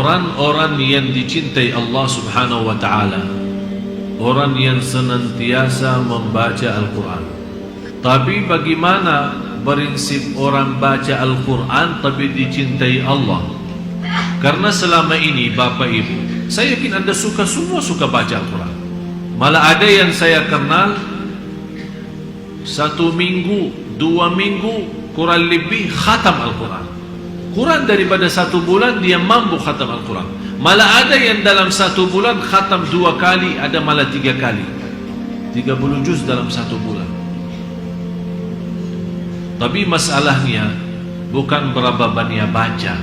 orang-orang yang dicintai Allah subhanahu wa ta'ala, orang yang senantiasa membaca Al-Quran. Tapi bagaimana prinsip orang baca Al-Quran tapi dicintai Allah? Karena selama ini Bapak Ibu, saya yakin Anda semua suka baca Al-Quran. Malah ada yang saya kenal 1 minggu, 2 minggu kurang lebih khatam Al-Quran. Kurang daripada 1 bulan dia mampu khatam Al-Quran. Malah ada yang dalam 1 bulan khatam 2 kali, ada malah 3 kali. 30 juz dalam 1 bulan. Tapi masalahnya bukan berapa banyak baca,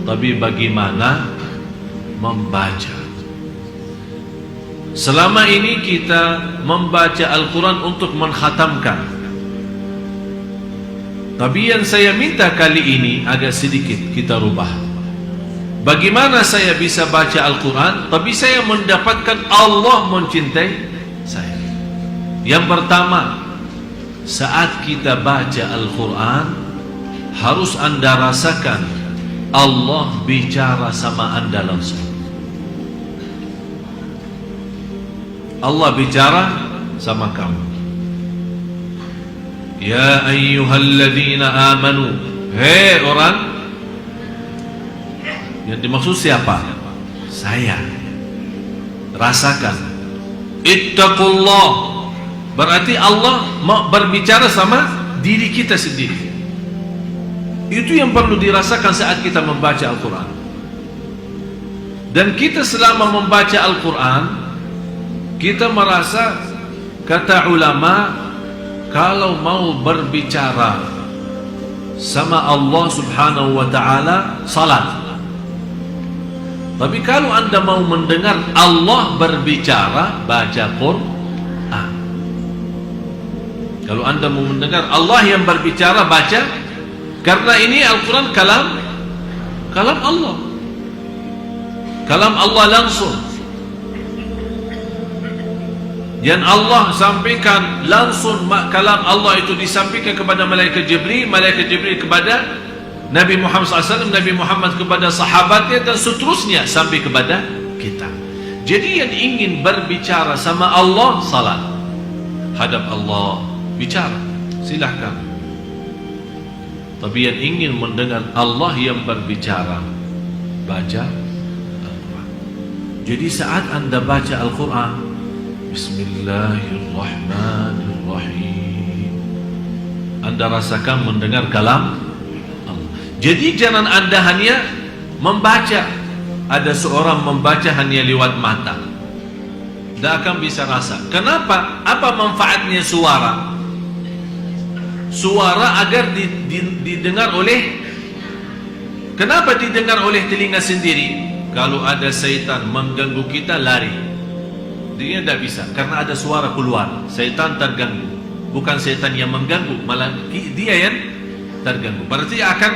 tapi bagaimana membaca. Selama ini kita membaca Al-Quran untuk mengkhatamkan. Tapi yang saya minta kali ini agak sedikit kita rubah. Bagaimana saya bisa baca Al-Quran tapi saya mendapatkan Allah mencintai saya? Yang pertama, saat kita baca Al-Quran harus Anda rasakan Allah bicara sama Anda langsung. Allah bicara sama kamu. Ya ayyuhalladzina amanu, hei orang, yang dimaksud siapa? Saya. Rasakan. Ittaqullah, berarti Allah mau berbicara sama diri kita sendiri. Itu yang perlu dirasakan saat kita membaca Al-Quran. Dan kita selama membaca Al-Quran, kita merasa, kata ulama, kalau mau berbicara sama Allah subhanahu wa ta'ala, salat. Tapi kalau Anda mau mendengar Allah berbicara, baca Quran. Kalau Anda mau mendengar Allah yang berbicara, baca. Karena ini Al-Quran kalam Allah. Kalam Allah langsung. Yang Allah sampaikan langsung, kalam Allah itu disampaikan kepada malaikat Jibril kepada Nabi Muhammad SAW, Nabi Muhammad kepada sahabatnya, dan seterusnya sampai kepada kita. Jadi yang ingin berbicara sama Allah, salat, hadap Allah, bicara, silahkan. Tapi yang ingin mendengar Allah yang berbicara, baca Al-Quran. Jadi saat Anda baca Al-Quran, Bismillahirrahmanirrahim, Anda rasakan mendengar kalam Allah. Jadi jangan Anda hanya membaca. Ada seorang membaca hanya lewat mata, tidak akan bisa rasa. Kenapa? Apa manfaatnya suara? Suara agar didengar oleh, kenapa didengar oleh telinga sendiri? Kalau ada syaitan mengganggu kita, lari. Dia tidak bisa, karena ada suara keluar. Syaitan terganggu. Bukan syaitan yang mengganggu, malah dia yang terganggu. Berarti akan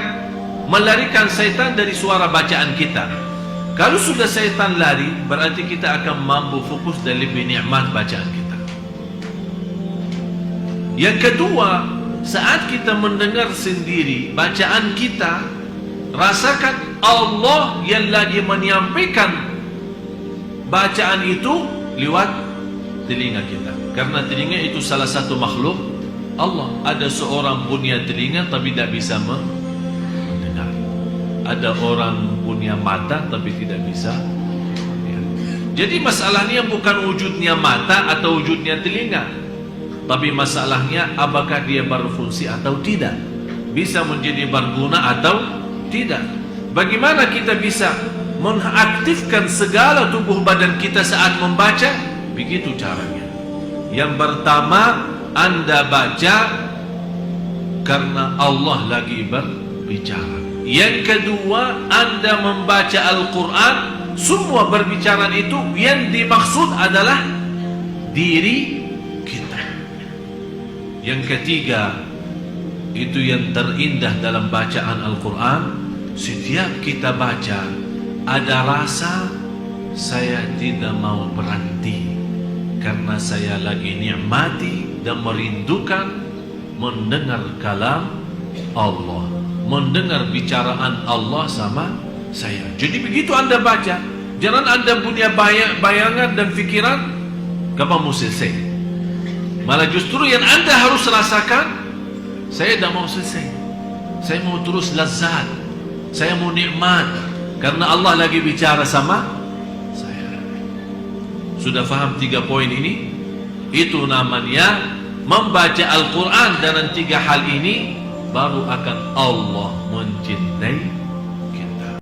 melarikan syaitan dari suara bacaan kita. Kalau sudah syaitan lari, berarti kita akan mampu fokus dan lebih nikmat bacaan kita. Yang kedua, saat kita mendengar sendiri bacaan kita, rasakan Allah yang lagi menyampaikan bacaan itu lewat telinga kita. Karena telinga itu salah satu makhluk Allah. Ada seorang punya telinga tapi tidak bisa mendengar. Ada orang punya mata tapi tidak bisa melihat. Jadi masalahnya bukan wujudnya mata atau wujudnya telinga, tapi masalahnya apakah dia berfungsi atau tidak, bisa menjadi berguna atau tidak. Bagaimana kita bisa mengaktifkan segala tubuh badan kita saat membaca? Begitu caranya. Yang pertama, Anda baca karena Allah lagi berbicara. Yang kedua, Anda membaca Al-Quran, semua berbicara itu yang dimaksud adalah diri kita. Yang ketiga, itu yang terindah dalam bacaan Al-Quran, setiap kita baca ada rasa saya tidak mau berhenti, karena saya lagi nikmati dan merindukan mendengar kalam Allah, mendengar bicaraan Allah sama saya. Jadi begitu Anda baca, jangan Anda punya bayangan dan pikiran kapan mau selesai. Malah justru yang Anda harus rasakan, saya tidak mau selesai, saya mau terus lazat, saya mau nikmat, karena Allah lagi bicara sama saya. Sudah faham 3 poin ini? Itu namanya membaca Al-Quran. Dan 3 hal ini baru akan Allah mencintai